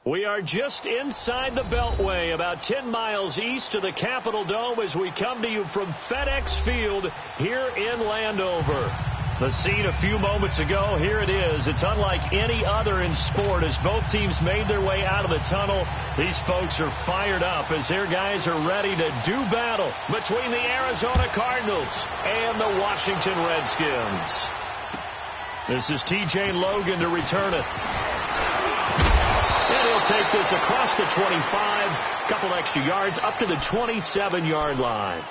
We are just inside the Beltway, about 10 miles east of the Capitol Dome as we come to you from FedEx Field here in Landover. The scene a few moments ago, here it is. It's unlike any other in sport as both teams made their way out of the tunnel. These folks are fired up as their guys are ready to do battle between the Arizona Cardinals and the Washington Redskins. This is T.J. Logan to return it. And he'll take this across the 25, a couple extra yards up to the 27-yard line.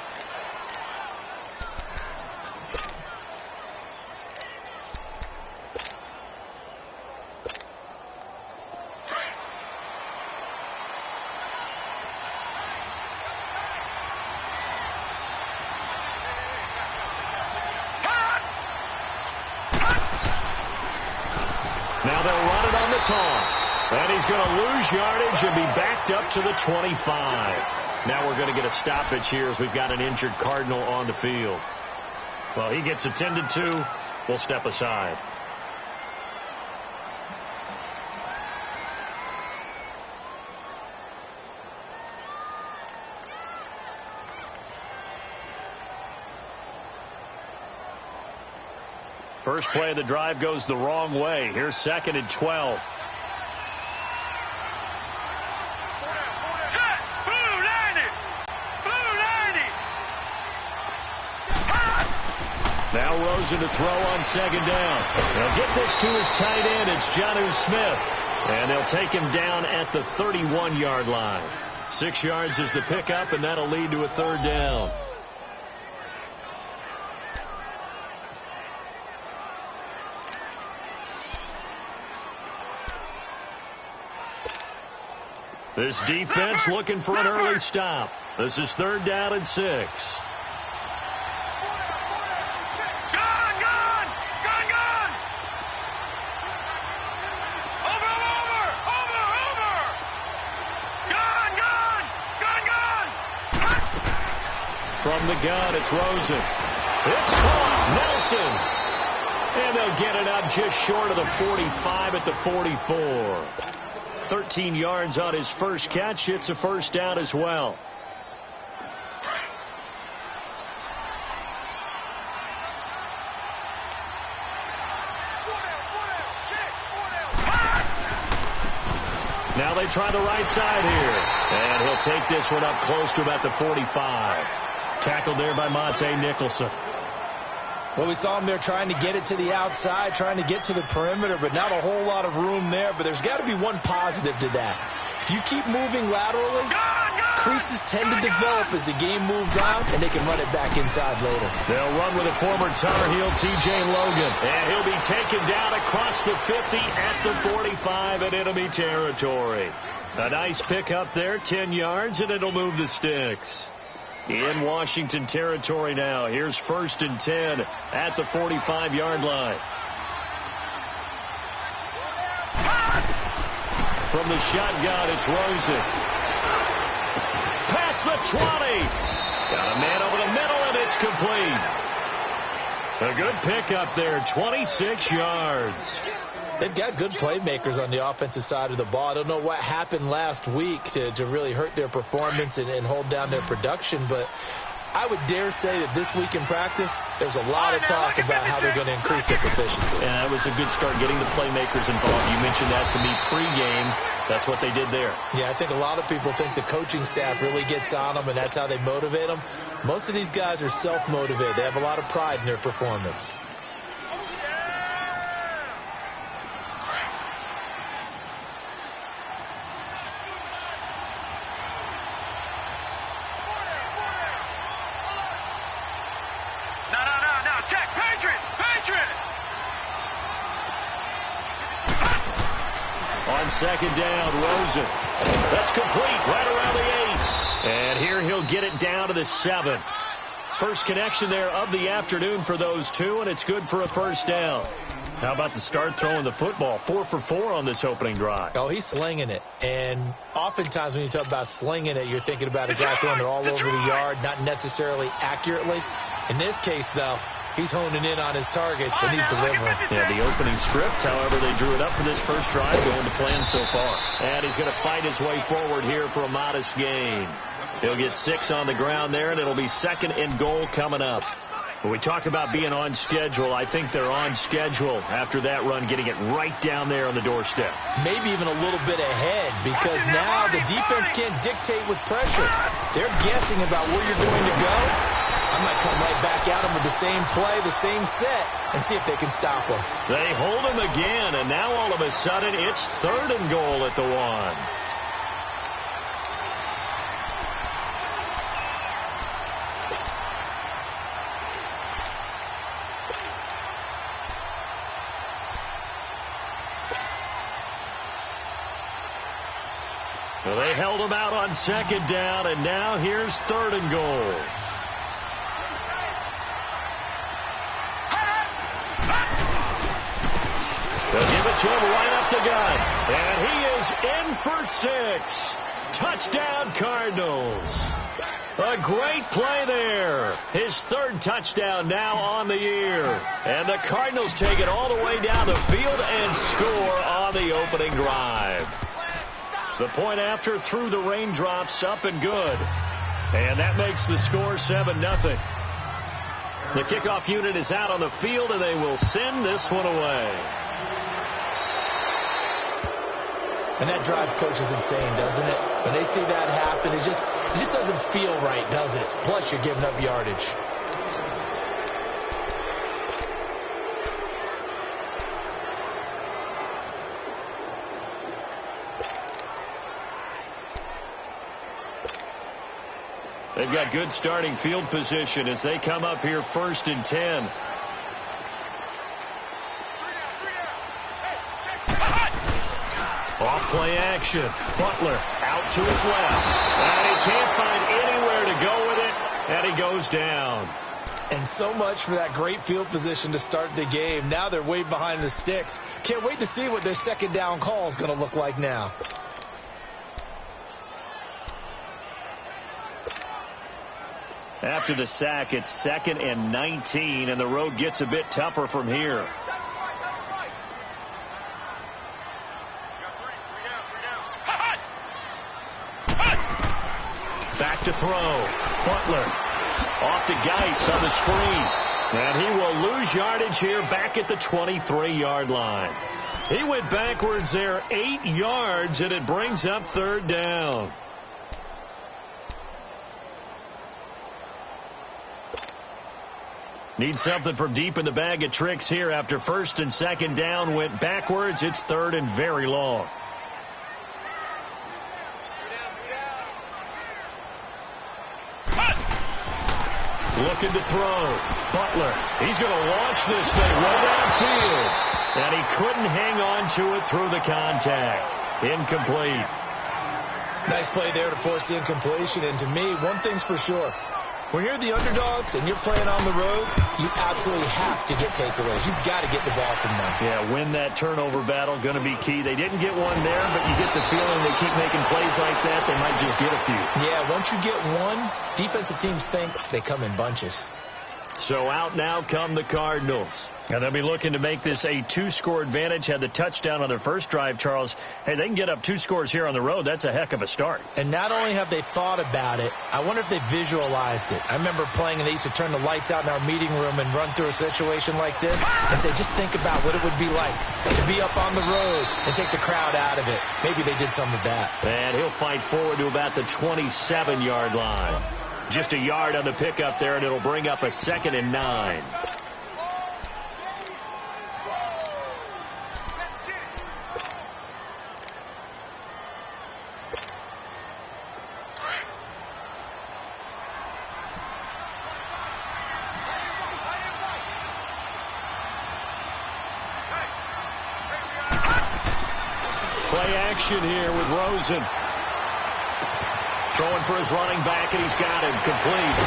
Now they'll run it on the toss. And he's going to lose yardage and be backed up to the 25. Now we're going to get a stoppage here as we've got an injured Cardinal on the field. Well, he gets attended to. We'll step aside. First play of the drive goes the wrong way. Here's 2nd and 12. Now Rosen to throw on 2nd down. They'll get this to his tight end. It's Jonnu Smith. And they'll take him down at the 31-yard line. 6 yards is the pickup, and that'll lead to a 3rd down. This defense looking for an early stop. This is 3rd down and 6. From the gun, it's Rosen. It's caught. Nelson. And they'll get it up just short of the 45 at the 44. 13 yards on his first catch. It's a 1st down as well. Now they try the right side here. And he'll take this one up close to about the 45. Tackled there by Monte Nicholson. Well, we saw him there trying to get it to the outside, trying to get to the perimeter, but not a whole lot of room there. But there's got to be one positive to that. If you keep moving laterally, creases tend to develop as the game moves on, and they can run it back inside later. They'll run with a former Tar Heel, T.J. Logan. And he'll be taken down across the 50 at the 45 in enemy territory. A nice pickup there, 10 yards, and it'll move the sticks. In Washington territory now. Here's 1st and 10 at the 45-yard line. From the shotgun, it's Rosen. Past the 20. Got a man over the middle, and it's complete. A good pickup there, 26 yards. They've got good playmakers on the offensive side of the ball. I don't know what happened last week to really hurt their performance and hold down their production, but I would dare say that this week in practice, there's a lot of talk about how they're going to increase their proficiency. And that was a good start, getting the playmakers involved. You mentioned that to me pregame. That's what they did there. Yeah, I think a lot of people think the coaching staff really gets on them, and that's how they motivate them. Most of these guys are self-motivated. They have a lot of pride in their performance. On 2nd down, Rosen. That's complete right around the 8. And here he'll get it down to the 7. First connection there of the afternoon for those two, and it's good for a 1st down. How about the start throwing the football? 4 for 4 on this opening drive. Oh, he's slinging it. And oftentimes when you talk about slinging it, you're thinking about a guy throwing it all over the yard, not necessarily accurately. In this case, though, He's honing in on his targets, and he's delivering. Yeah, the opening script, however, they drew it up for this first drive, going to plan so far. And he's going to fight his way forward here for a modest gain. He'll get 6 on the ground there, and it'll be 2nd and goal coming up. When we talk about being on schedule, I think they're on schedule after that run, getting it right down there on the doorstep. Maybe even a little bit ahead, because now the defense can't dictate with pressure. They're guessing about where you're going to go. I might come right back at them with the same play, the same set, and see if they can stop them. They hold him again, and now all of a sudden it's 3rd and goal at the 1. Well, they held him out on 2nd down, and now here's 3rd and goal. They'll give it to him right up the gut, and he is in for 6. Touchdown, Cardinals. A great play there. His 3rd touchdown now on the year. And the Cardinals take it all the way down the field and score on the opening drive. The point after through the raindrops, up and good. And that makes the score 7-0. The kickoff unit is out on the field, and they will send this one away. And that drives coaches insane, doesn't it? When they see that happen, it just doesn't feel right, does it? Plus, you're giving up yardage. They've got good starting field position as they come up here 1st and 10. Off play action. Butler out to his left. And he can't find anywhere to go with it. And he goes down. And so much for that great field position to start the game. Now they're way behind the sticks. Can't wait to see what their 2nd down call is going to look like now. After the sack, it's 2nd and 19, and the road gets a bit tougher from here. Back to throw. Butler off to Geis on the screen. And he will lose yardage here back at the 23-yard line. He went backwards there 8 yards, and it brings up 3rd down. Need something from deep in the bag of tricks here after 1st and 2nd down went backwards. It's 3rd and very long. Looking to throw. Butler. He's going to launch this thing right downfield. And he couldn't hang on to it through the contact. Incomplete. Nice play there to force the incompletion. And to me, one thing's for sure. When you're the underdogs and you're playing on the road, you absolutely have to get takeaways. You've got to get the ball from them. Yeah, win that turnover battle, going to be key. They didn't get one there, but you get the feeling they keep making plays like that, they might just get a few. Yeah, once you get one, defensive teams think they come in bunches. So out now come the Cardinals. And they'll be looking to make this a 2-score advantage. Had the touchdown on their first drive, Charles. Hey, they can get up 2 scores here on the road. That's a heck of a start. And not only have they thought about it, I wonder if they visualized it. I remember playing, and they used to turn the lights out in our meeting room and run through a situation like this and say, just think about what it would be like to be up on the road and take the crowd out of it. Maybe they did some of that. And he'll fight forward to about the 27-yard line. Just a yard on the pickup there, and it'll bring up a 2nd and 9. Play action here with Rosen. Throwing for his running back, and he's got him complete.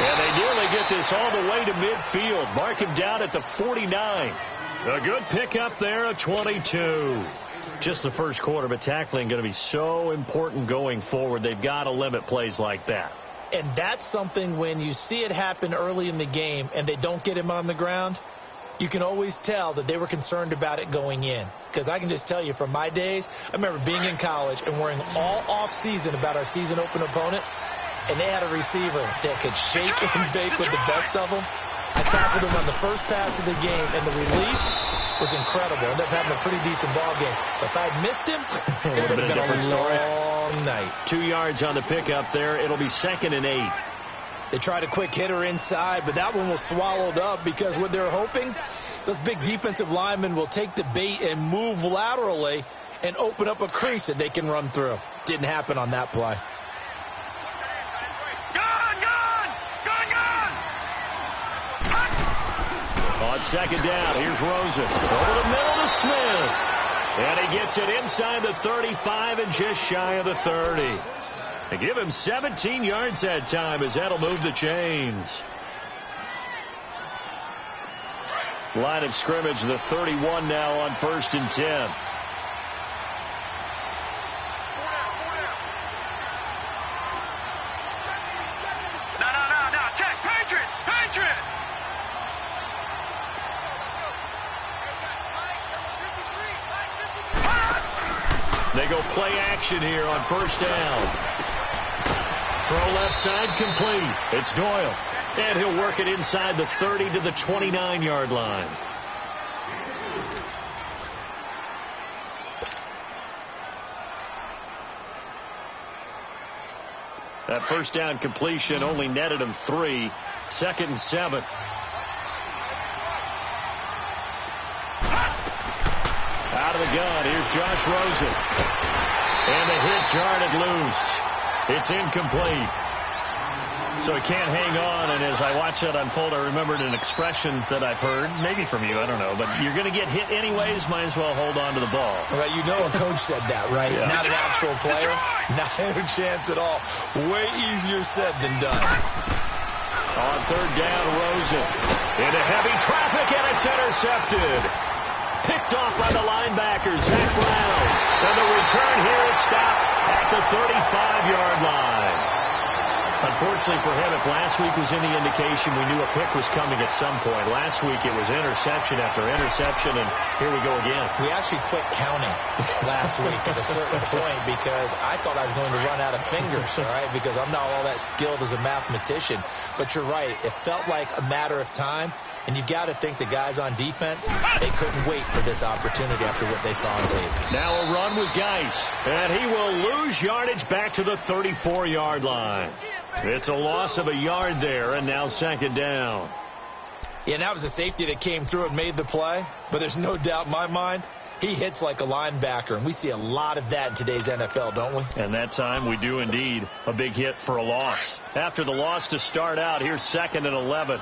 And they nearly get this all the way to midfield. Mark him down at the 49. A good pickup there, a 22. Just the first quarter, but tackling going to be so important going forward. They've got to limit plays like that. And that's something when you see it happen early in the game and they don't get him on the ground, you can always tell that they were concerned about it going in. Because I can just tell you from my days, I remember being in college and worrying all off-season about our season open opponent, and they had a receiver that could shake and bake with the best of them. I tackled him on the first pass of the game, and the relief was incredible. Ended up having a pretty decent ball game. But if I'd missed him, it would have been a long night. 2 yards on the pickup there. It'll be 2nd and 8. They tried a quick hitter inside, but that one was swallowed up because what they're hoping, those big defensive linemen will take the bait and move laterally and open up a crease that they can run through. Didn't happen on that play. On 2nd down, here's Rosen. Over the middle to Smith. And he gets it inside the 35 and just shy of the 30. They give him 17 yards that time as that'll move the chains. Line of scrimmage, the 31 now on 1st and 10. They go play action here on 1st down. Throw left side complete. It's Doyle. And he'll work it inside the 30 to the 29-yard line. That 1st down completion only netted him 3. 2nd and 7. Out of the gun, here's Josh Rosen. And the hit jarred it loose. It's incomplete. So he can't hang on, and as I watch that unfold, I remembered an expression that I've heard, maybe from you, I don't know, but you're going to get hit anyways, might as well hold on to the ball. Right, you know a coach said that, right? Yeah. Not an actual player. Not a chance at all. Way easier said than done. On 3rd down, Rosen. Into heavy traffic, and it's intercepted. Picked off by the linebacker, Zach Brown. And the return here is stopped at the 35-yard line. Unfortunately for him, if last week was any indication, we knew a pick was coming at some point. Last week it was interception after interception, and here we go again. We actually quit counting last week at a certain point because I thought I was going to run out of fingers, all right, because I'm not all that skilled as a mathematician. But you're right. It felt like a matter of time. And you got to think the guys on defense, they couldn't wait for this opportunity after what they saw on tape. Now a run with Geis, and he will lose yardage back to the 34-yard line. It's a loss of a yard there, and now 2nd down. Yeah, and that was a safety that came through and made the play, but there's no doubt in my mind, he hits like a linebacker, and we see a lot of that in today's NFL, don't we? And that time we do indeed. A big hit for a loss. After the loss to start out, here's 2nd and 11.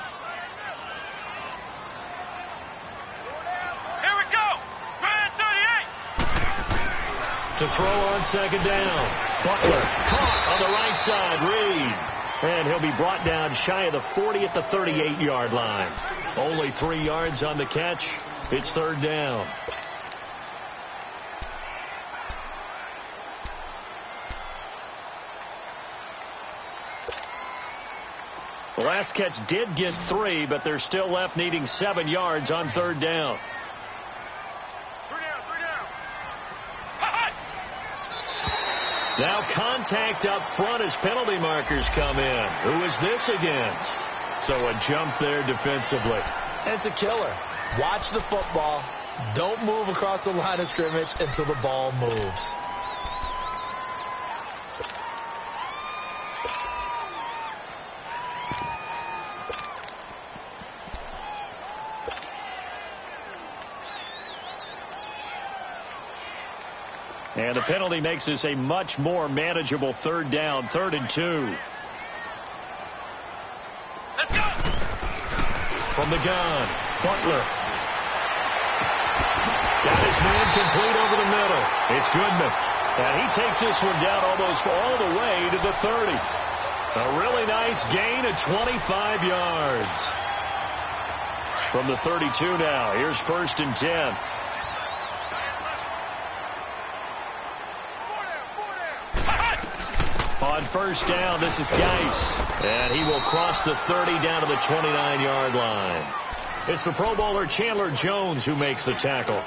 To throw on 2nd down. Butler caught on the right side. Reed. And he'll be brought down shy of the 40 at the 38-yard line. Only 3 yards on the catch. It's 3rd down. The last catch did get 3, but they're still left needing 7 yards on 3rd down. Now contact up front as penalty markers come in. Who is this against? So a jump there defensively. And it's a killer. Watch the football. Don't move across the line of scrimmage until the ball moves. And the penalty makes this a much more manageable 3rd down, 3rd and 2. Let's go! From the gun, Butler. Got his man complete over the middle. It's Goodman. And he takes this one down almost all the way to the 30. A really nice gain of 25 yards. From the 32 now, here's 1st and 10. On on first down. This is Geis. And he will cross the 30 down to the 29-yard line. It's the Pro Bowler Chandler Jones who makes the tackle.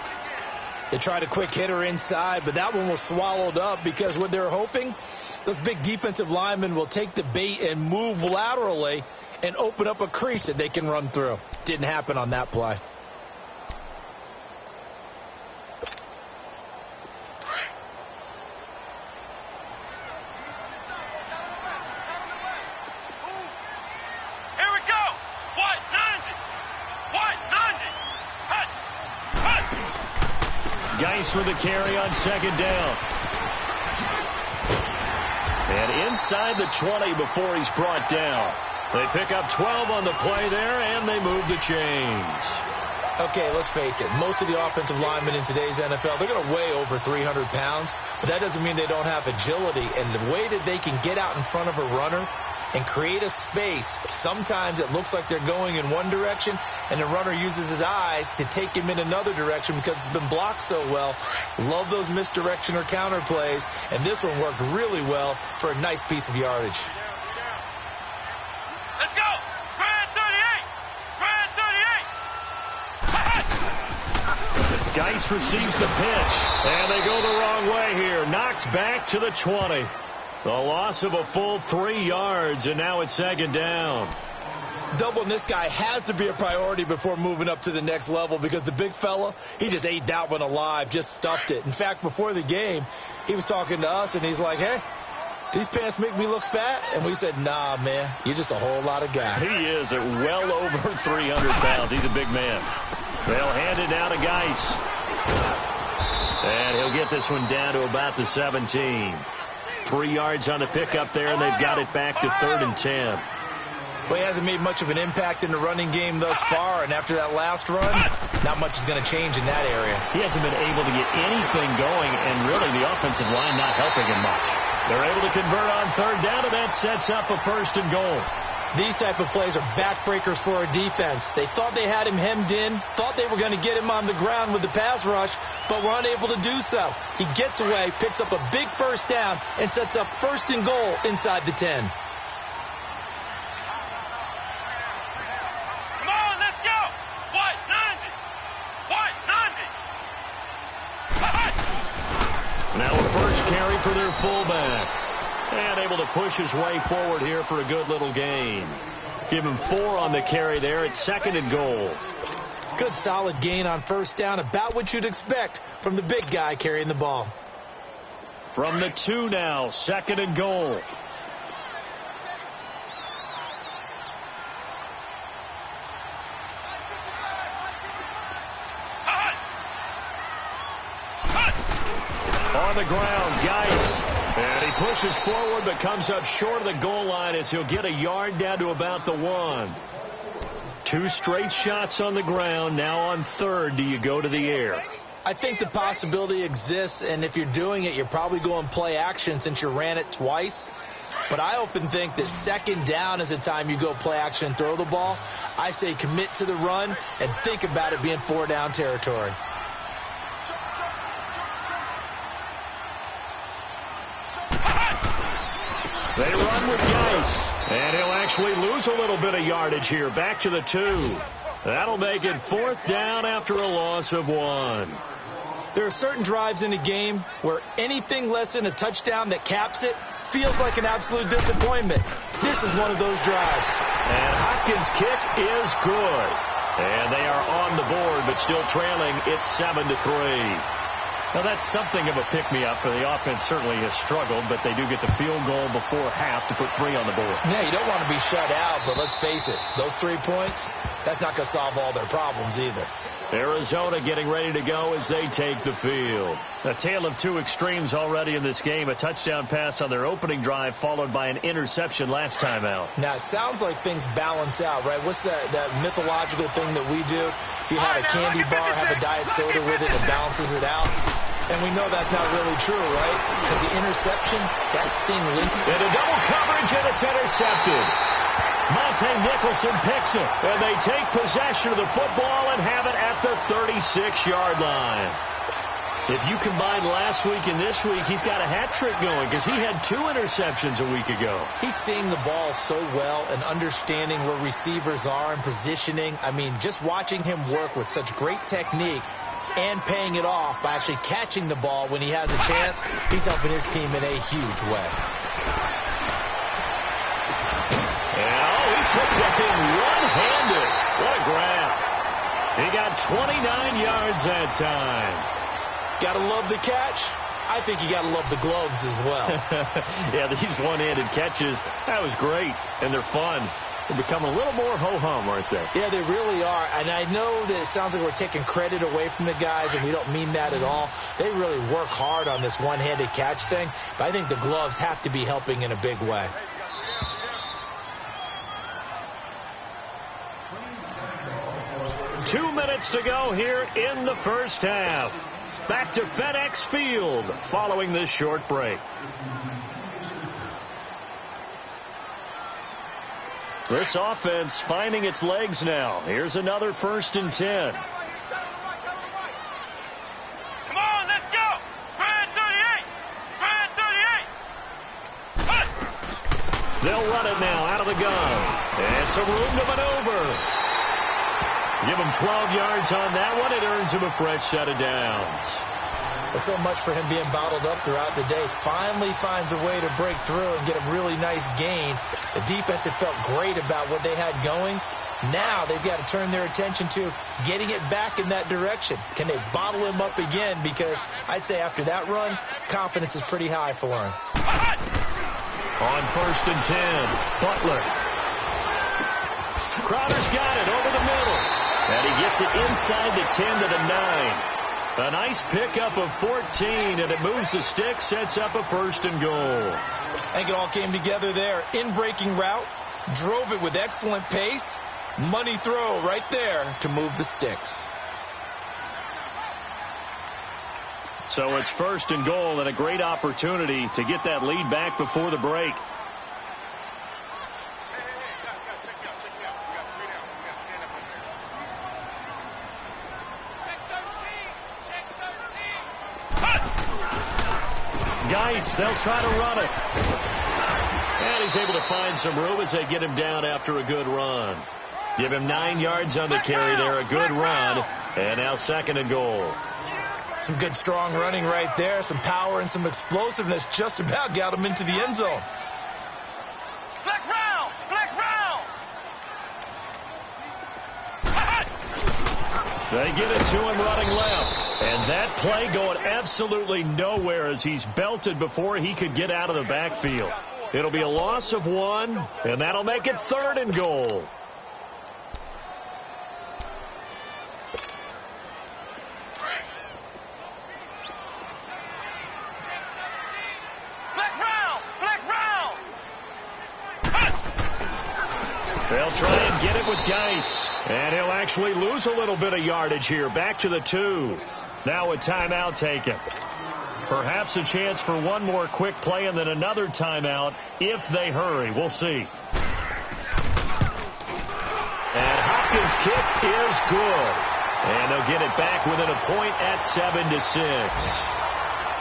They tried a quick hitter inside, but that one was swallowed up because what they're hoping, those big defensive linemen will take the bait and move laterally and open up a crease that they can run through. Didn't happen on that play. Geis with the carry on second down. And inside the 20 before he's brought down. They pick up 12 on the play there, and they move the chains. Okay, let's face it. Most of the offensive linemen in today's NFL, they're going to weigh over 300 pounds, but that doesn't mean they don't have agility. And the way that they can get out in front of a runner and create a space, sometimes it looks like they're going in one direction, and the runner uses his eyes to take him in another direction because it's been blocked so well. Love those misdirection or counter plays, and this one worked really well for a nice piece of yardage. Let's go! Brad 38! Brad 38! Geis receives the pitch, and they go the wrong way here. Knocked back to the 20. The loss of a full 3 yards, and now it's second down. Doubling this guy has to be a priority before moving up to the next level because the big fella, he just ate that one alive, just stuffed it. In fact, before the game, he was talking to us, and he's like, hey, these pants make me look fat? And we said, nah, man, you're just a whole lot of guy. He is at well over 300 pounds. He's a big man. They'll hand it down to Geis. And he'll get this one down to about the 17. 3 yards on the pickup there, and they've got it back to 3rd and 10. Well, he hasn't made much of an impact in the running game thus far, and after that last run, not much is going to change in that area. He hasn't been able to get anything going, and really the offensive line not helping him much. They're able to convert on 3rd down, and that sets up a 1st and goal. These type of plays are backbreakers for our defense. They thought they had him hemmed in, thought they were going to get him on the ground with the pass rush, but were unable to do so. He gets away, picks up a big 1st down, and sets up 1st and goal inside the 10. Come on, let's go! What? 90! What? 90! Now a first carry for their fullback. And able to push his way forward here for a good little gain. Give him 4 on the carry there. It's 2nd and goal. Good solid gain on 1st down, about what you'd expect from the big guy carrying the ball. From the 2 now, 2nd and goal. On the ground, Geis. And he pushes forward but comes up short of the goal line as he'll get a yard down to about the 1. 2 straight shots on the ground. Now on 3rd, do you go to the air? I think the possibility exists, and if you're doing it, you're probably going play action since you ran it twice. But I often think that 2nd down is the time you go play action and throw the ball. I say commit to the run and think about it being 4-down territory. They run with Geis, and he'll actually lose a little bit of yardage here. Back to the 2. That'll make it 4th down after a loss of 1. There are certain drives in a game where anything less than a touchdown that caps it feels like an absolute disappointment. This is one of those drives. And Hopkins' kick is good. And they are on the board, but still trailing. It's 7-3. Now, that's something of a pick-me-up for the offense. Certainly has struggled, but they do get the field goal before half to put 3 on the board. Yeah, you don't want to be shut out, but let's face it, those 3 points, that's not going to solve all their problems either. Arizona getting ready to go as they take the field. A tale of 2 extremes already in this game. A touchdown pass on their opening drive followed by an interception last time out. Now, it sounds like things balance out, right? What's that mythological thing that we do? If you have a candy bar, have a diet soda with it, it balances it out. And we know that's not really true, right? Because the interception, that sting linked. And a double coverage, and it's intercepted. Monte Nicholson picks it, and they take possession of the football and have it at the 36-yard line. If you combine last week and this week, he's got a hat trick going because he had 2 interceptions a week ago. He's seeing the ball so well and understanding where receivers are and positioning. I mean, just watching him work with such great technique and paying it off by actually catching the ball when he has a chance, he's helping his team in a huge way. He took that thing one-handed. What a grab. He got 29 yards that time. Got to love the catch. I think you got to love the gloves as well. Yeah, these one-handed catches, that was great, and they're fun. They're becoming a little more ho-hum, aren't they? Yeah, they really are. And I know that it sounds like we're taking credit away from the guys, and we don't mean that at all. They really work hard on this one-handed catch thing, but I think the gloves have to be helping in a big way. Two minutes to go here in the first half. Back to FedEx Field following this short break. This offense finding its legs now. Here's another 1st and 10. Come on, let's go. Brad 38. Brad 38. They'll run it now out of the gun. And some room to maneuver. Give him 12 yards on that one. It earns him a fresh set of downs. Well, so much for him being bottled up throughout the day. Finally finds a way to break through and get a really nice gain. The defense had felt great about what they had going. Now they've got to turn their attention to getting it back in that direction. Can they bottle him up again? Because I'd say after that run, confidence is pretty high for him. On 1st and 10, Butler. Crowder's got it over the middle. And he gets it inside the 10 to the 9. A nice pickup of 14, and it moves the stick, sets up a 1st and goal. I think it all came together there. In-breaking route, drove it with excellent pace. Money throw right there to move the sticks. So it's 1st and goal and a great opportunity to get that lead back before the break. Geis, they'll try to run it. And he's able to find some room as they get him down after a good run. Give him 9 yards on the carry there, a good run. And now 2nd and goal. Some good strong running right there, some power and some explosiveness just about got him into the end zone. Flex round! Flex round! They get it to him running left. And that play going absolutely nowhere as he's belted before he could get out of the backfield. It'll be a loss of 1, and that'll make it 3rd and goal. Flex round! Flex round! They'll try and get it with Geis. And he'll actually lose a little bit of yardage here. Back to the 2. Now a timeout taken. Perhaps a chance for one more quick play and then another timeout if they hurry. We'll see. And Hopkins' kick is good. And they'll get it back within a point at 7-6.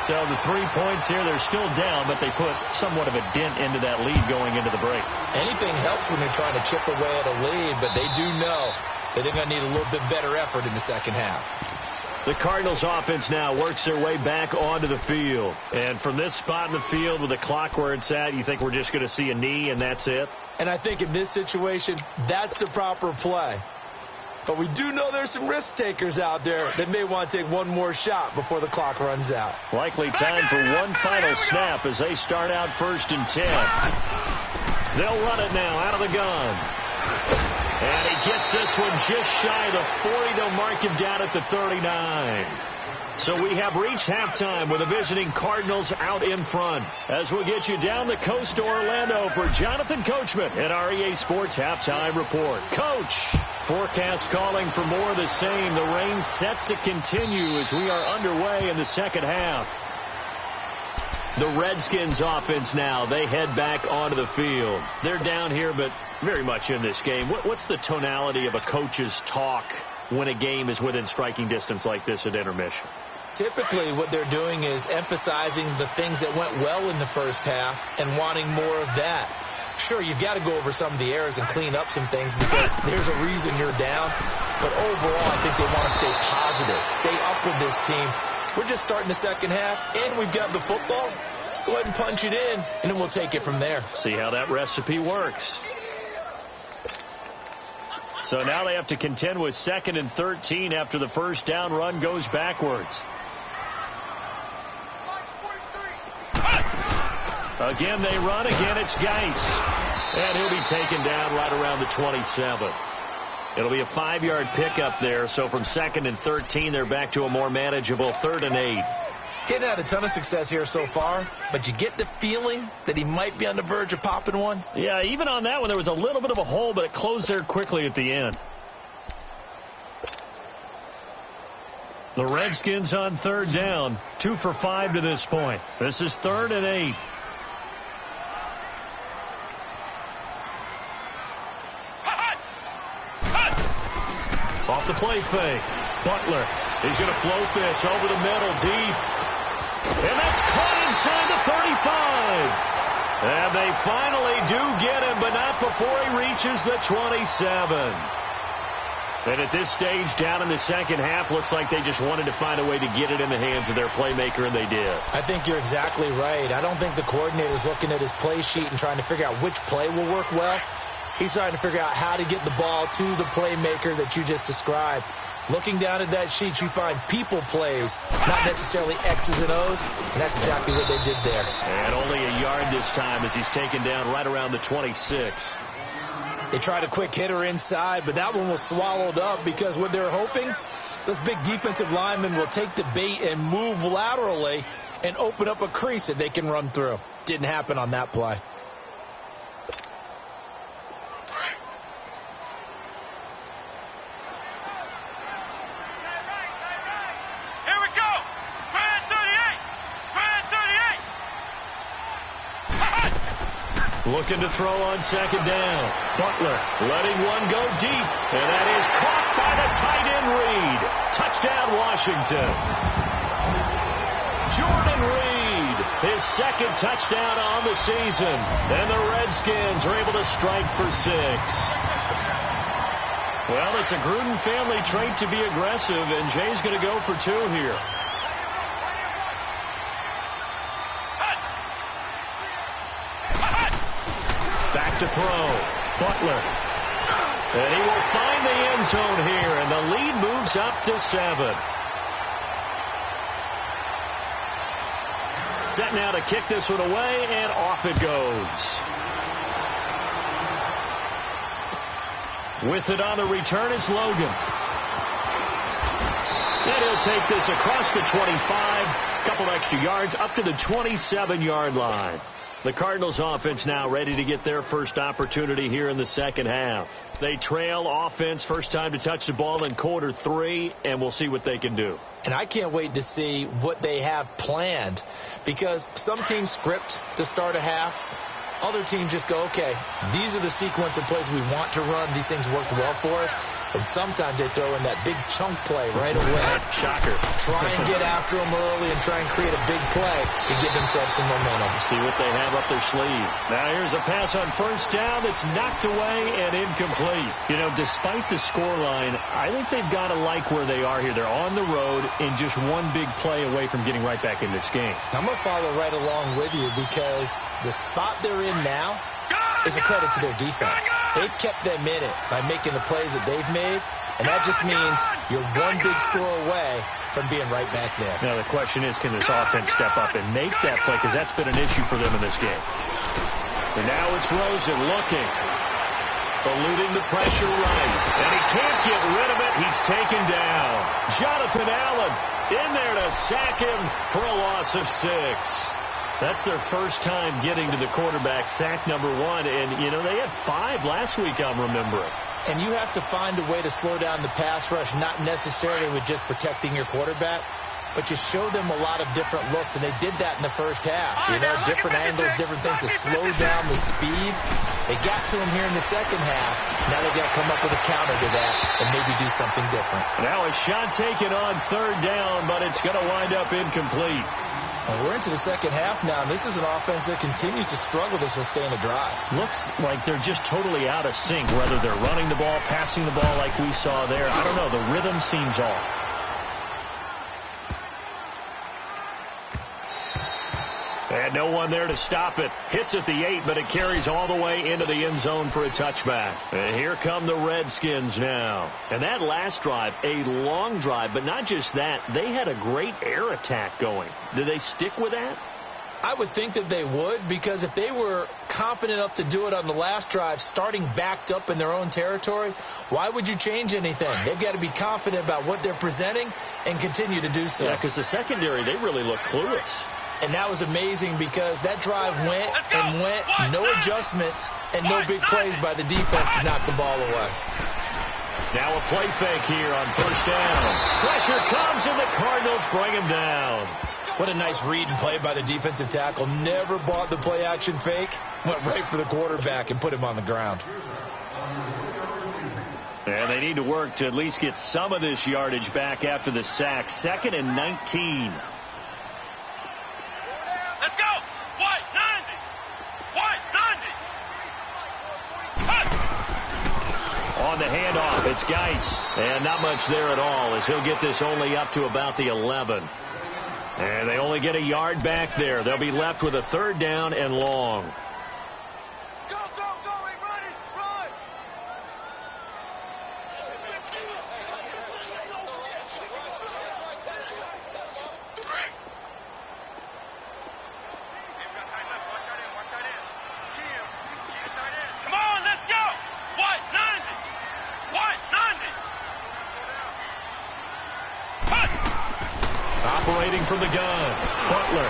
So the 3 points here, they're still down, but they put somewhat of a dent into that lead going into the break. Anything helps when you're trying to chip away at a lead, but they do know that they're going to need a little bit better effort in the second half. The Cardinals offense now works their way back onto the field. And from this spot in the field with the clock where it's at, you think we're just going to see a knee and that's it? And I think in this situation, that's the proper play. But we do know there's some risk takers out there that may want to take one more shot before the clock runs out. Likely time for one final snap as they start out 1st and 10. They'll run it now out of the gun. And he gets this one just shy of the 40. They'll mark him down at the 39. So we have reached halftime with the visiting Cardinals out in front. As we'll get you down the coast to Orlando for Jonathan Coachman at our EA Sports Halftime Report. Coach, forecast calling for more of the same. The rain set to continue as we are underway in the second half. The Redskins offense now, they head back onto the field. They're down here, but very much in this game. What's the tonality of a coach's talk when a game is within striking distance like this at intermission? Typically, what they're doing is emphasizing the things that went well in the first half and wanting more of that. Sure, you've got to go over some of the errors and clean up some things because there's a reason you're down. But overall, I think they want to stay positive, stay up with this team. We're just starting the second half, and we've got the football. Let's go ahead and punch it in, and then we'll take it from there. See how that recipe works. So now they have to contend with 2nd and 13 after the first down run goes backwards. Again, they run. Again, it's Geis. And he'll be taken down right around the 27. It'll be a 5-yard pickup there. So from 2nd and 13, they're back to a more manageable 3rd and 8. Getting had a ton of success here so far, but you get the feeling that he might be on the verge of popping one. Yeah, even on that one, there was a little bit of a hole, but it closed there quickly at the end. The Redskins on 3rd down, 2 for 5 to this point. This is 3rd and 8. Off the play fake. Butler. He's going to float this over the middle, deep. And that's caught inside the 35. And they finally do get him, but not before he reaches the 27. And at this stage, down in the second half, looks like they just wanted to find a way to get it in the hands of their playmaker, and they did. I think you're exactly right. I don't think the coordinator's looking at his play sheet and trying to figure out which play will work well. He's trying to figure out how to get the ball to the playmaker that you just described. Looking down at that sheet, you find people plays, not necessarily X's and O's, and that's exactly what they did there. And only a yard this time as he's taken down right around the 26. They tried a quick hitter inside, but that one was swallowed up because what they're hoping, those big defensive linemen will take the bait and move laterally and open up a crease that they can run through. Didn't happen on that play. Looking to throw on 2nd down. Butler letting one go deep. And that is caught by the tight end Reed. Touchdown, Washington. Jordan Reed, his 2nd touchdown on the season. And the Redskins are able to strike for 6. Well, it's a Gruden family trait to be aggressive, and Jay's going to go for 2 here. To throw. Butler. And he will find the end zone here, and the lead moves up to 7. Set now to kick this one away, and off it goes. With it on the return, it's Logan. And he'll take this across the 25, a couple extra yards, up to the 27-yard line. The Cardinals offense now ready to get their first opportunity here in the second half. They trail offense, first time to touch the ball in quarter 3, and we'll see what they can do. And I can't wait to see what they have planned, because some teams script to start a half. Other teams just go, okay, these are the sequence of plays we want to run. These things worked well for us. And sometimes they throw in that big chunk play right away. Shocker. Try and get after them early and try and create a big play to give themselves some momentum. See what they have up their sleeve. Now here's a pass on first down that's knocked away and incomplete. You know, despite the scoreline, I think they've got to like where they are here. They're on the road and just one big play away from getting right back in this game. I'm going to follow right along with you because the spot they're in now is a credit to their defense. They've kept them in it by making the plays that they've made, and that just means you're one big score away from being right back there. Now the question is, can this offense step up and make that play, because that's been an issue for them in this game. And now it's Rosen looking, eluding the pressure right, and he can't get rid of it. He's taken down. Jonathan Allen in there to sack him for a loss of 6. That's their first time getting to the quarterback, sack number 1. And, you know, they had 5 last week, I'm remembering. And you have to find a way to slow down the pass rush, not necessarily with just protecting your quarterback. but you show them a lot of different looks, and they did that in the first half. Different angles, different things to slow down the speed. They got to him here in the second half. Now they've got to come up with a counter to that and maybe do something different. Now a shot taken on third down, but it's going to wind up incomplete. Well, we're into the second half now, and this is an offense that continues to struggle to sustain a drive. Looks like they're just totally out of sync, whether they're running the ball, passing the ball like we saw there. I don't know. The rhythm seems off. And no one there to stop it. Hits at the 8, but it carries all the way into the end zone for a touchback. And here come the Redskins now. And that last drive, a long drive, but not just that. They had a great air attack going. Did they stick with that? I would think that they would, because if they were confident enough to do it on the last drive, starting backed up in their own territory, why would you change anything? They've got to be confident about what they're presenting and continue to do so. Yeah, because the secondary, they really look clueless. And that was amazing because that drive went and went, no adjustments, and no big plays by the defense to knock the ball away. Now a play fake here on first down. Pressure comes, and the Cardinals bring him down. What a nice read and play by the defensive tackle. Never bought the play-action fake. Went right for the quarterback and put him on the ground. And they need to work to at least get some of this yardage back after the sack. 2nd and 19. Let's go. White, 90. White, 90. On the handoff, it's Geis. And not much there at all, as he'll get this only up to about the 11. And they only get a yard back there. They'll be left with a 3rd down and long. Go, go, go. Run it, run. Come on, let's go. White, 90. White, 90. Cut. Operating from the gun, Butler.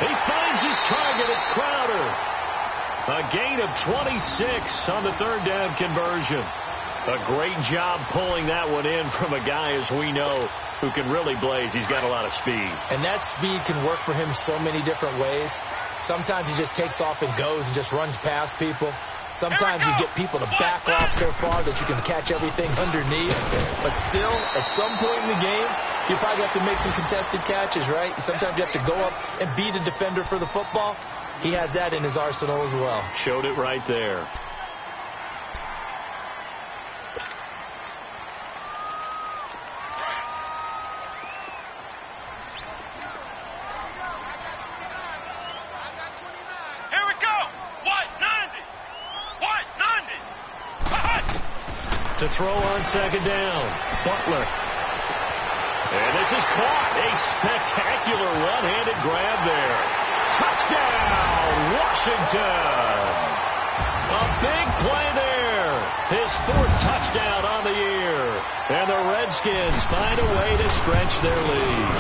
He finds his target. It's Crowder. A gain of 26 on the 3rd down conversion. A great job pulling that one in from a guy, as we know, who can really blaze. He's got a lot of speed. And that speed can work for him so many different ways. Sometimes he just takes off and goes and just runs past people. Sometimes you get people to back off so far that you can catch everything underneath. But still, at some point in the game, you probably have to make some contested catches, right? Sometimes you have to go up and beat a defender for the football. He has that in his arsenal as well. Showed it right there. Here we go. White, 90. White, 90. To throw on 2nd down, Butler. And this is caught. A spectacular one-handed grab there. Touchdown, Washington. A big play there. His 4th touchdown on the year. And the Redskins find a way to stretch their lead.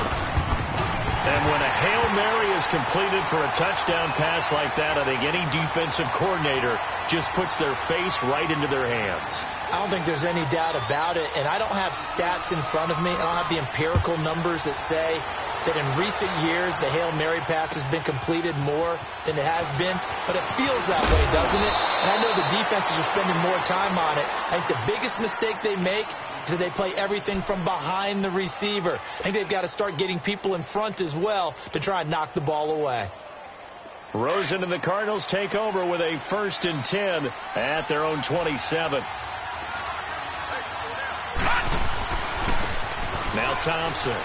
And when a Hail Mary is completed for a touchdown pass like that, I think any defensive coordinator just puts their face right into their hands. I don't think there's any doubt about it, and I don't have stats in front of me. I don't have the empirical numbers that say that in recent years the Hail Mary pass has been completed more than it has been, but it feels that way, doesn't it? And I know the defenses are spending more time on it. I think the biggest mistake they make is that they play everything from behind the receiver. I think they've got to start getting people in front as well to try and knock the ball away. Rosen and the Cardinals take over with a 1st and 10 at their own 27. Now Thompson.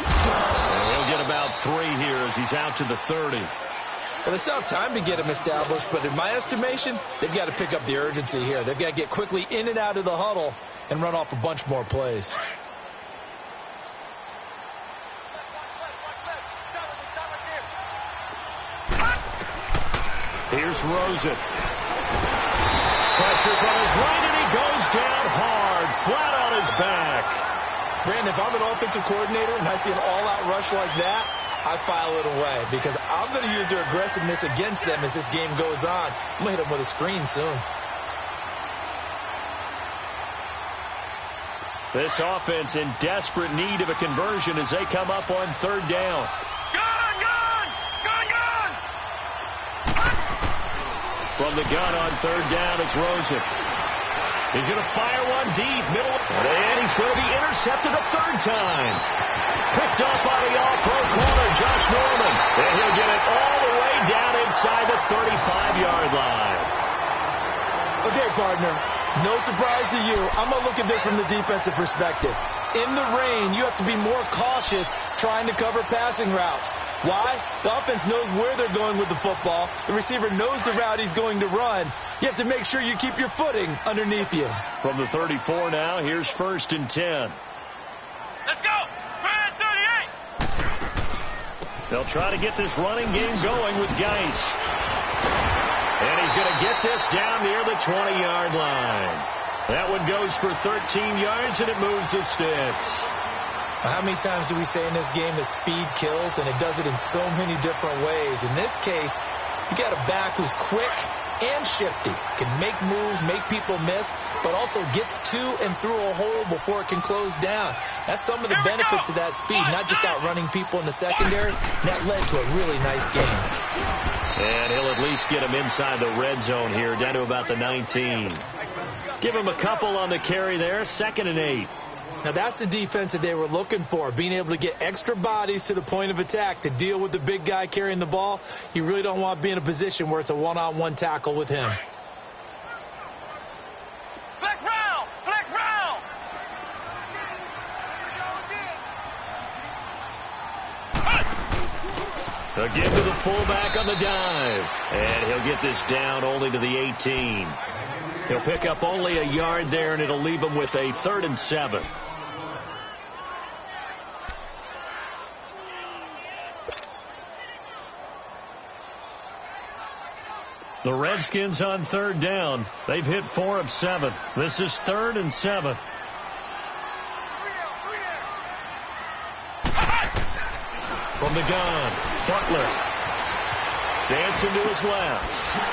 And he'll get about 3 here as he's out to the 30. Well, they still have time to get him established, but in my estimation, they've got to pick up the urgency here. They've got to get quickly in and out of the huddle and run off a bunch more plays. Here's Rosen. Pressure from his right, and he goes down hard, flat on his back. Brandon, if I'm an offensive coordinator and I see an all-out rush like that, I file it away because I'm going to use their aggressiveness against them as this game goes on. I'm going to hit them with a screen soon. This offense in desperate need of a conversion as they come up on third down. From the gun on third down, it's Rosen. He's going to fire one deep, middle, and he's going to be intercepted a third time. Picked up by the all-pro corner, Josh Norman. And he'll get it all the way down inside the 35-yard line. Okay, partner, no surprise to you. I'm going to look at this from the defensive perspective. In the rain, you have to be more cautious trying to cover passing routes. Why? The offense knows where they're going with the football. The receiver knows the route he's going to run. You have to make sure you keep your footing underneath you. From the 34 now, here's 1st and 10. Let's go! Brad 38! They'll try to get this running game going with Geis. And he's going to get this down near the 20-yard line. That one goes for 13 yards, and it moves the sticks. How many times do we say in this game that speed kills, and it does it in so many different ways? In this case, you got a back who's quick and shifty, can make moves, make people miss, but also gets to and through a hole before it can close down. That's some of the benefits of that speed, not just outrunning people in the secondary. That led to a really nice game. And he'll at least get him inside the red zone here, down to about the 19. Give him a couple on the carry there, 2nd and 8. Now, that's the defense that they were looking for, being able to get extra bodies to the point of attack to deal with the big guy carrying the ball. You really don't want to be in a position where it's a one-on-one tackle with him. Flex round! Flex round! They'll give to the fullback on the dive. And he'll get this down only to the 18. He'll pick up only a yard there, and it'll leave him with a 3rd and 7. The Redskins on third down. They've hit 4 of 7. This is 3rd and 7. From the gun, Butler. Dancing to his left.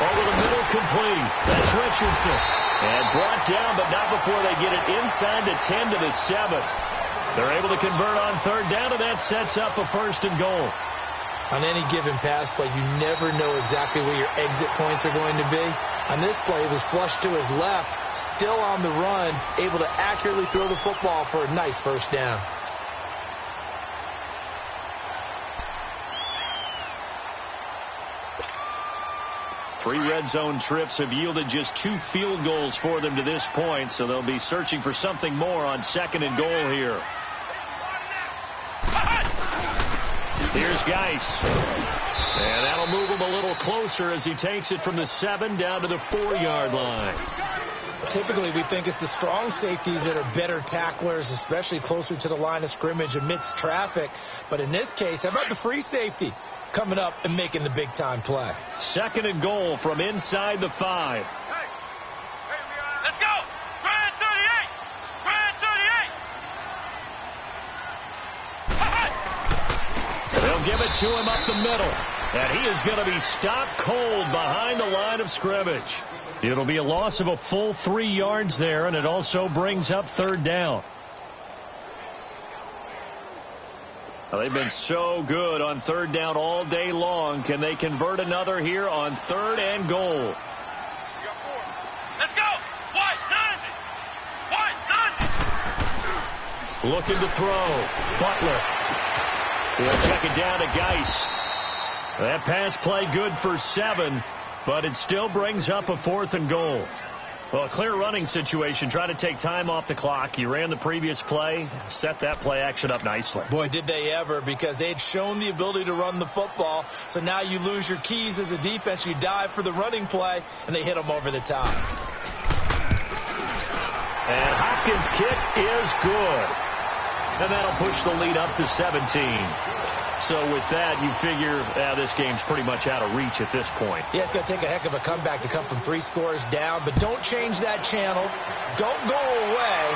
Over the middle, complete. That's Richardson. And brought down, but not before they get it inside the 10 to the 7. They're able to convert on third down, and that sets up a 1st and goal. On any given pass play, you never know exactly where your exit points are going to be. On this play, it was flushed to his left, still on the run, able to accurately throw the football for a nice 1st down. Three red zone trips have yielded just 2 field goals for them to this point, so they'll be searching for something more on 2nd and goal here. Here's Geis. And that'll move him a little closer as he takes it from the 7 down to the 4-yard line. Typically, we think it's the strong safeties that are better tacklers, especially closer to the line of scrimmage amidst traffic. But in this case, how about the free safety coming up and making the big-time play? 2nd and goal from inside the 5. Let's go! Brad 38! Brad 38! They'll give it to him up the middle. And he is going to be stopped cold behind the line of scrimmage. It'll be a loss of a full 3 yards there, and it also brings up third down. Well, they've been so good on third down all day long. Can they convert another here on 3rd and goal? Let's go! White 90! Looking to throw. Butler. He'll check it down to Geis. That pass play good for 7, but it still brings up a 4th and goal. Well, a clear running situation. Try to take time off the clock. You ran the previous play, set that play action up nicely. Boy, did they ever, because they had shown the ability to run the football. So now you lose your keys as a defense. You dive for the running play, and they hit them over the top. And Hopkins' kick is good. And that'll push the lead up to 17. So with that, you figure this game's pretty much out of reach at this point. Yeah, it's going to take a heck of a comeback to come from 3 scores down, but don't change that channel. Don't go away.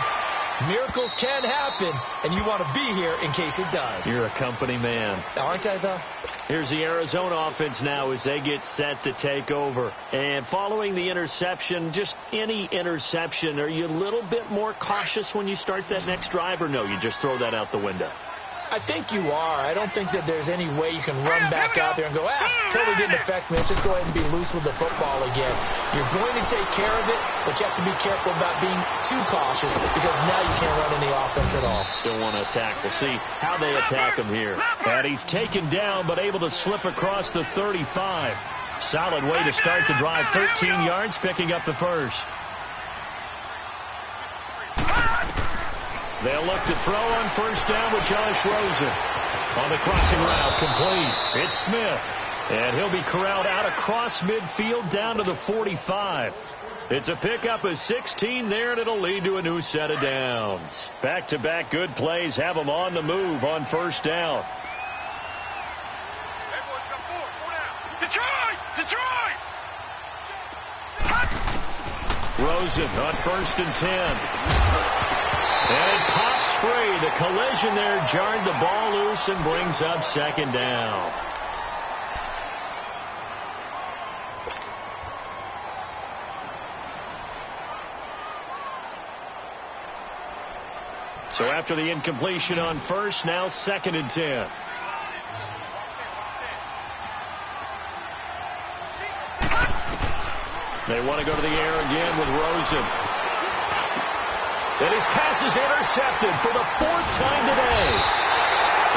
Miracles can happen, and you want to be here in case it does. You're a company man. Aren't I, though? Here's the Arizona offense now as they get set to take over. And following the interception, just any interception, are you a little bit more cautious when you start that next drive, or no, you just throw that out the window? I think you are. I don't think that there's any way you can run back out there and go, totally didn't affect me. Let's just go ahead and be loose with the football again. You're going to take care of it, but you have to be careful about being too cautious because now you can't run any offense at all. Still want to attack. We'll see how they attack him here. And he's taken down, but able to slip across the 35. Solid way to start the drive. 13 yards, picking up the first. They'll look to throw on first down with Josh Rosen. On the crossing route, complete. It's Smith. And he'll be corralled out across midfield down to the 45. It's a pickup of 16 there, and it'll lead to a new set of downs. Back-to-back good plays have them on the move on first down. Detroit! Rosen on first and 10. And it pops free. The collision there jarred the ball loose and brings up second down. So after the incompletion on first, now second and 10. They want to go to the air again with Rosen. And his pass is intercepted for the fourth time today.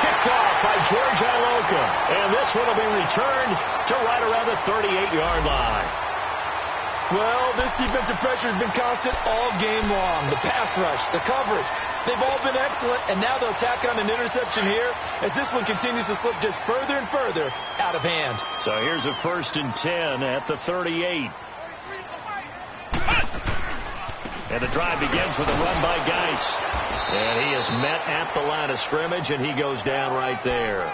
Picked off by George Iloka. And this one will be returned to right around the 38-yard line. Well, this defensive pressure has been constant all game long. The pass rush, the coverage, they've all been excellent. And now they'll tack on an interception here as this one continues to slip just further and further out of hand. So here's a first and 10 at the 38. And the drive begins with a run by Geis. And he is met at the line of scrimmage, and he goes down right there.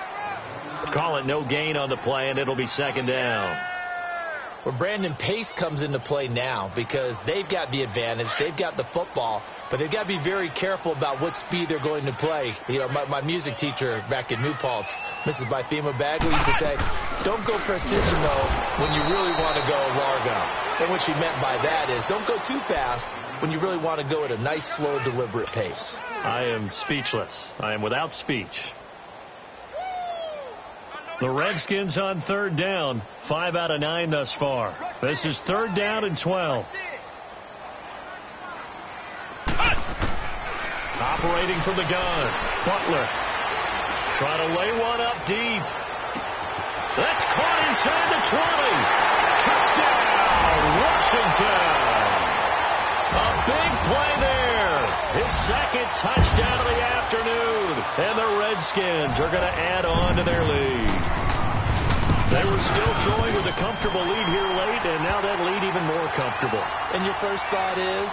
Call it no gain on the play, and it'll be second down. Well, Brandon, pace comes into play now because they've got the advantage. They've got the football, but they've got to be very careful about what speed they're going to play. You know, my music teacher back in New Paltz, Mrs. Bythema Bagley, used to say, don't go prestissimo when you really want to go largo. And what she meant by that is don't go too fast when you really want to go at a nice, slow, deliberate pace. I am speechless. I am without speech. The Redskins on third down. 5 out of 9 thus far. This is third down and 12. Operating from the gun. Butler. Trying to lay one up deep. That's caught inside the 20. Touchdown, Washington. A big play there. His second touchdown of the afternoon. And the Redskins are going to add on to their lead. They were still throwing with a comfortable lead here late, and now that lead even more comfortable. And your first thought is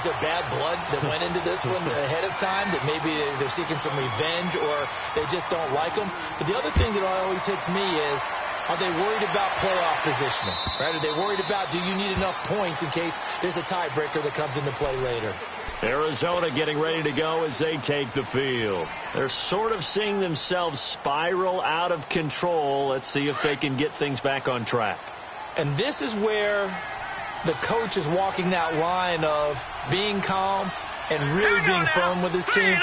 there bad blood that went into this one ahead of time, that maybe they're seeking some revenge or they just don't like them? But the other thing that always hits me is, are they worried about playoff positioning? Right? Are they worried about, do you need enough points in case there's a tiebreaker that comes into play later? Arizona getting ready to go as they take the field. They're sort of seeing themselves spiral out of control. Let's see if they can get things back on track. And this is where the coach is walking that line of being calm and really being firm with his team.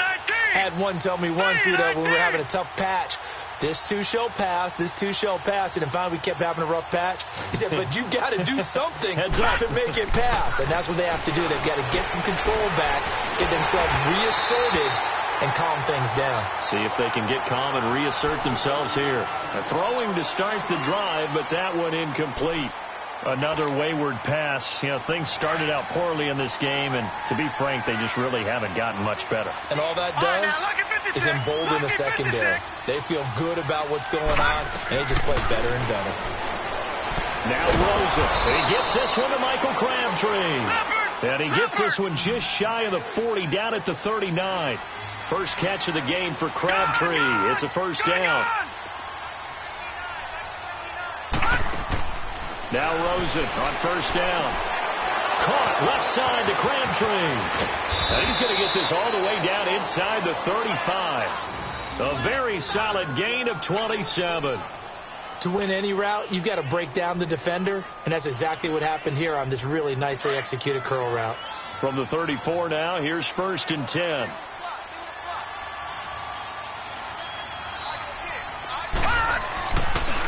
Had one tell me once, when we were having a tough patch, this too shall pass, this too shall pass. And then finally we kept having a rough patch. He said, but you got to do something to make it pass. And that's what they have to do. They've got to get some control back, get themselves reasserted, and calm things down. See if they can get calm and reassert themselves here. Throwing to start the drive, but that one incomplete. Another wayward pass. You know, things started out poorly in this game, and to be frank, they just really haven't gotten much better. And all that does is embolden the secondary. They feel good about what's going on, and they just play better and better. Now Rosen. He gets this one to Michael Crabtree. And he gets this one just shy of the 40, down at the 39. First catch of the game for Crabtree. It's a first down. Now Rosen on first down. Caught left side to Crabtree. And he's going to get this all the way down inside the 35. A very solid gain of 27. To win any route, you've got to break down the defender, and that's exactly what happened here on this really nicely executed curl route. From the 34 now, here's 1st and 10.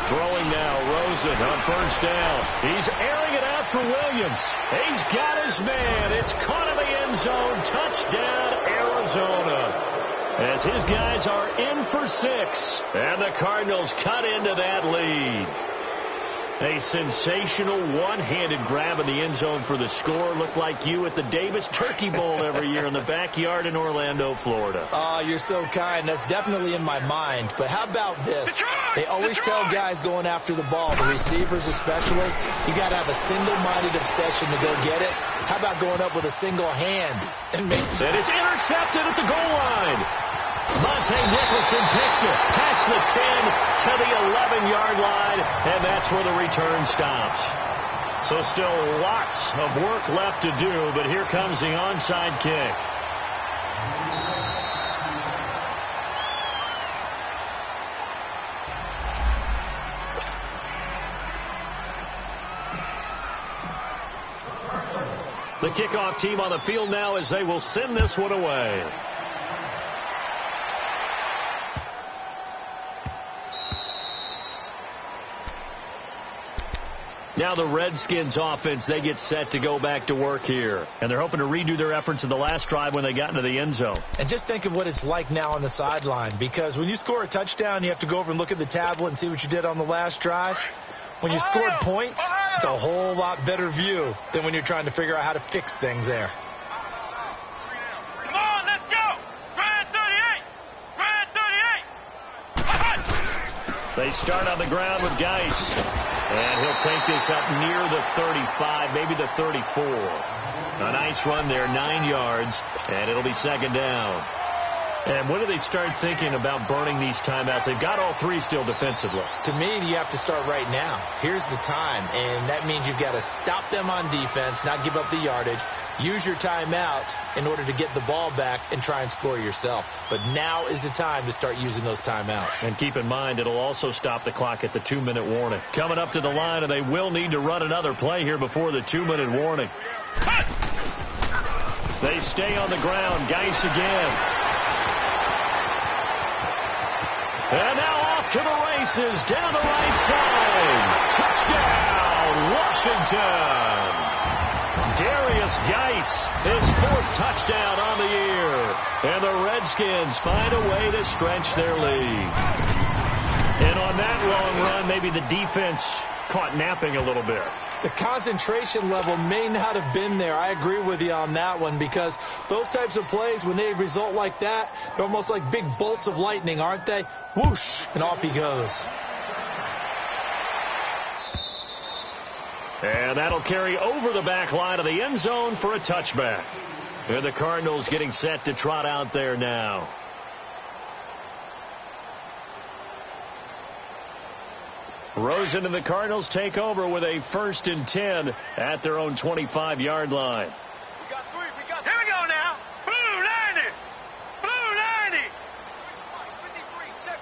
Throwing now, Rosen on 1st down. He's airing it out for Williams. He's got his man. It's caught in the end zone. Touchdown, Arizona. As his guys are in for 6. And the Cardinals cut into that lead. A sensational one-handed grab in the end zone for the score. Looked like you at the Davis Turkey Bowl every year in the backyard in Orlando, Florida. Oh, you're so kind. That's definitely in my mind. But how about this? They always tell guys going after the ball, the receivers especially, you got to have a single-minded obsession to go get it. How about going up with a single hand? And it's intercepted at the goal line. Monte Nicholson picks it past the 10 to the 11-yard line, and that's where the return stops. So still lots of work left to do, but here comes the onside kick. The kickoff team on the field now as they will send this one away. Now the Redskins offense, they get set to go back to work here. And they're hoping to redo their efforts in the last drive when they got into the end zone. And just think of what it's like now on the sideline. Because when you score a touchdown, you have to go over and look at the tablet and see what you did on the last drive. When you scored points, it's a whole lot better view than when you're trying to figure out how to fix things there. Come on, let's go. Red 38. Red 38. They start on the ground with Geis. And he'll take this up near the 35, maybe the 34. A nice run there, 9 yards, and it'll be 2nd down. And when do they start thinking about burning these timeouts? They've got all 3 still defensively. To me, you have to start right now. Here's the time, and that means you've got to stop them on defense, not give up the yardage, use your timeouts in order to get the ball back and try and score yourself. But now is the time to start using those timeouts. And keep in mind, it'll also stop the clock at the 2-minute warning. Coming up to the line, and they will need to run another play here before the 2-minute warning. They stay on the ground. Geis again. And now off to the races, down the right side. Touchdown, Washington. Darius Geis, his 4th touchdown on the year. And the Redskins find a way to stretch their lead. And on that long run, maybe the defense caught napping a little bit. The concentration level may not have been there. I agree with you on that one, because those types of plays, when they result like that, they're almost like big bolts of lightning, aren't they? Whoosh, and off he goes. And that'll carry over the back line of the end zone for a touchback. And the Cardinals getting set to trot out there now. Rosen and the Cardinals take over with a 1st and 10 at their own 25-yard line. We got 3. Here we go now. Blue 90. Blue 90. 53. Check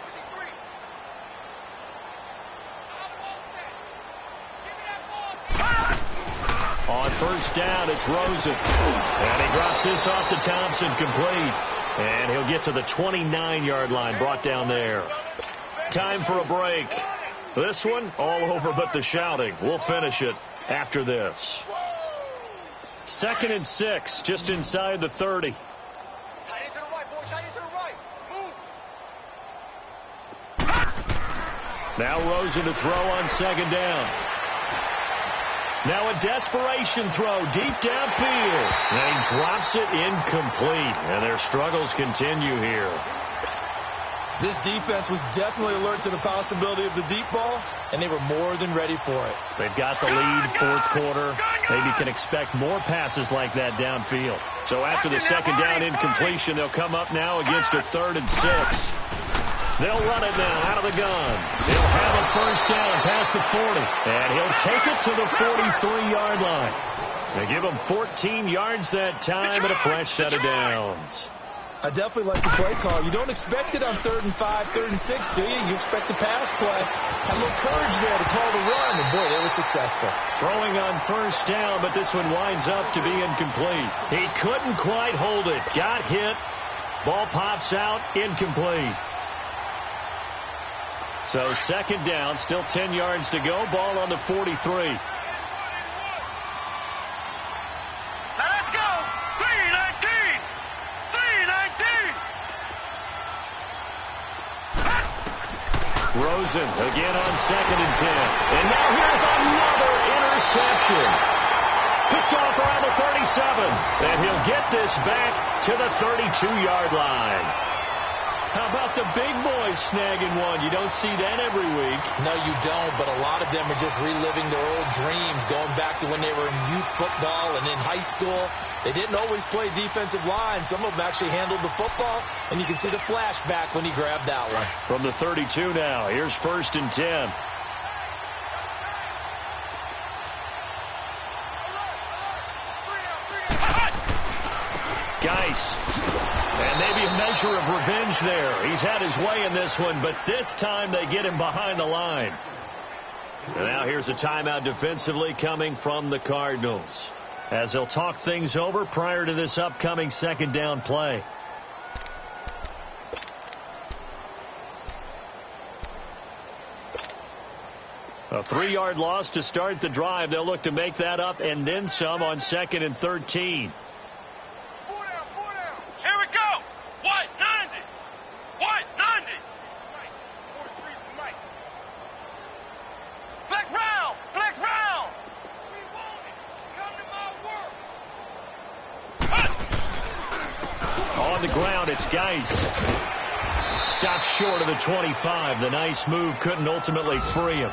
53. On 1st down, it's Rosen. And he drops this off to Thompson, complete. And he'll get to the 29-yard line, brought down there. Time for a break. This one, all over but the shouting. We'll finish it after this. 2nd and 6, just inside the 30. Tight end to the right, boy. Tight end to the right. Move. Now Rosen to throw on 2nd down. Now a desperation throw deep downfield. And he drops it incomplete. And their struggles continue here. This defense was definitely alert to the possibility of the deep ball, and they were more than ready for it. They've got the lead, 4th quarter. Maybe can expect more passes like that downfield. So after the 2nd down incompletion, they'll come up now against a 3rd and 6. They'll run it now out of the gun. He'll have a first down past the 40. And he'll take it to the 43-yard line. They give him 14 yards that time and a fresh set of downs. I definitely like the play call. You don't expect it on 3rd and 5, 3rd and 6, do you? You expect a pass play. Had a little courage there to call the run, and boy, they were successful. Throwing on first down, but this one winds up to be incomplete. He couldn't quite hold it. Got hit. Ball pops out, incomplete. So second down, still 10 yards to go. Ball on the 43. Rosen again on 2nd and 10. And now here's another interception. Picked off around the 37. And he'll get this back to the 32-yard line. How about the big boys snagging one? You don't see that every week. No, you don't, but a lot of them are just reliving their old dreams, going back to when they were in youth football and in high school. They didn't always play defensive line. Some of them actually handled the football, and you can see the flashback when he grabbed that one. From the 32 now, here's 1st and 10. Geis. And maybe a measure of revenge there. He's had his way in this one, but this time they get him behind the line. And now here's a timeout defensively coming from the Cardinals, as they'll talk things over prior to this upcoming 2nd down play. A 3-yard loss to start the drive. They'll look to make that up and then some on 2nd and 13. Here we go. What? 90. What? 90. 43 for Mike. Flex round. Flex round. We want it. Come to my work. On the ground, it's Geis. Stops short of the 25. The nice move couldn't ultimately free him.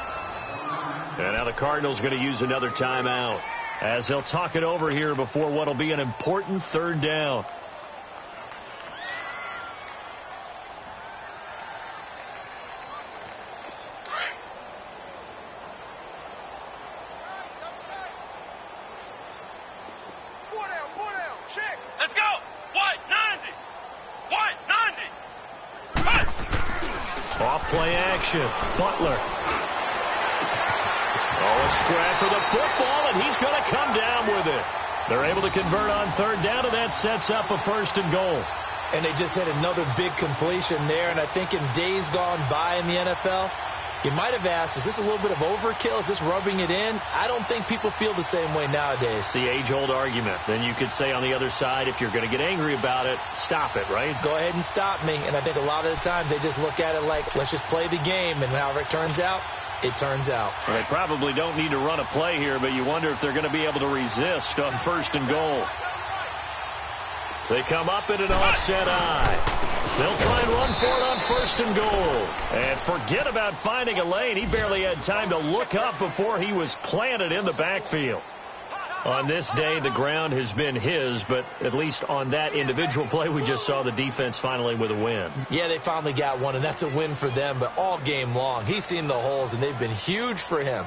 And now the Cardinals going to use another timeout, as they'll talk it over here before what will be an important 3rd down. Play action. Butler. Oh, a scrap for the football, and he's going to come down with it. They're able to convert on 3rd down, and that sets up a 1st and goal. And they just had another big completion there, and I think in days gone by in the NFL, you might have asked, is this a little bit of overkill? Is this rubbing it in? I don't think people feel the same way nowadays. It's the age-old argument. Then you could say on the other side, if you're going to get angry about it, stop it, right? Go ahead and stop me. And I think a lot of the times they just look at it like, let's just play the game, and however it turns out, it turns out. Well, they probably don't need to run a play here, but you wonder if they're going to be able to resist on 1st and goal. They come up in an offset eye. They'll try and run for it on 1st and goal. And forget about finding a lane. He barely had time to look up before he was planted in the backfield. On this day, the ground has been his, but at least on that individual play, we just saw the defense finally with a win. Yeah, they finally got one, and that's a win for them, but all game long, he's seen the holes, and they've been huge for him.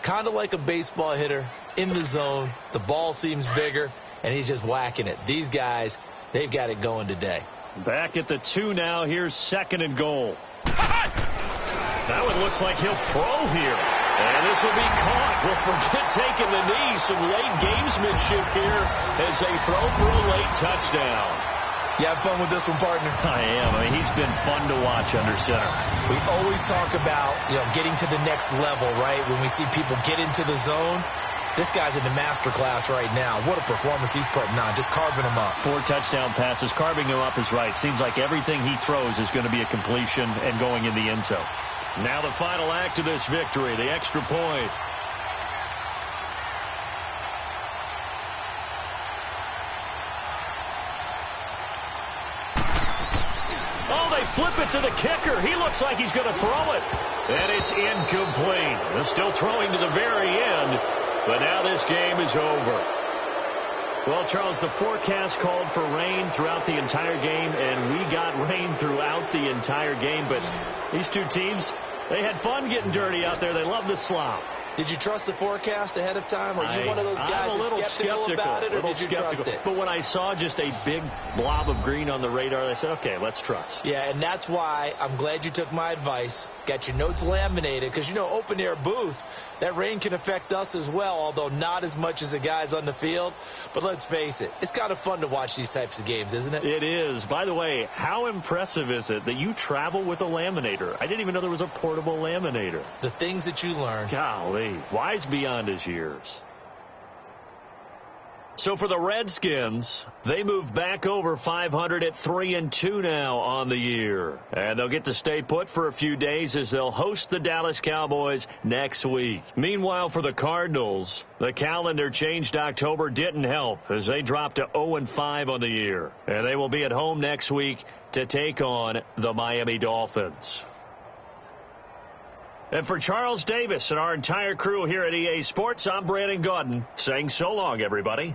Kind of like a baseball hitter in the zone. The ball seems bigger, and he's just whacking it. These guys, they've got it going today. Back at the 2 now. Here's 2nd and goal. That one looks like he'll throw here. And this will be caught. We'll forget taking the knee. Some late gamesmanship here as they throw for a late touchdown. You have fun with this one, partner? I am. I mean, he's been fun to watch under center. We always talk about, getting to the next level, right? When we see people get into the zone. This guy's in the master class right now. What a performance he's putting on, just carving them up. 4 touchdown passes. Carving him up is right. Seems like everything he throws is going to be a completion and going in the end zone. Now the final act of this victory, the extra point. Oh, they flip it to the kicker. He looks like he's going to throw it. And it's incomplete. They're still throwing to the very end. But now this game is over. Well, Charles, the forecast called for rain throughout the entire game, and we got rain throughout the entire game. But these two teams, they had fun getting dirty out there. They love the slop. Did you trust the forecast ahead of time? Are you one of those guys that's skeptical about it, or did you trust it? But when I saw just a big blob of green on the radar, I said, okay, let's trust. Yeah, and that's why I'm glad you took my advice. Got your notes laminated, because, you know, open-air booth, that rain can affect us as well, although not as much as the guys on the field. But let's face it, it's kind of fun to watch these types of games, isn't it? It is. By the way, how impressive is it that you travel with a laminator? I didn't even know there was a portable laminator. The things that you learn. Golly, wise beyond his years. So for the Redskins, they move back over 500 at 3-2 now on the year. And they'll get to stay put for a few days as they'll host the Dallas Cowboys next week. Meanwhile, for the Cardinals, the calendar change to October didn't help as they dropped to 0-5 on the year. And they will be at home next week to take on the Miami Dolphins. And for Charles Davis and our entire crew here at EA Sports, I'm Brandon Gaudin saying so long, everybody.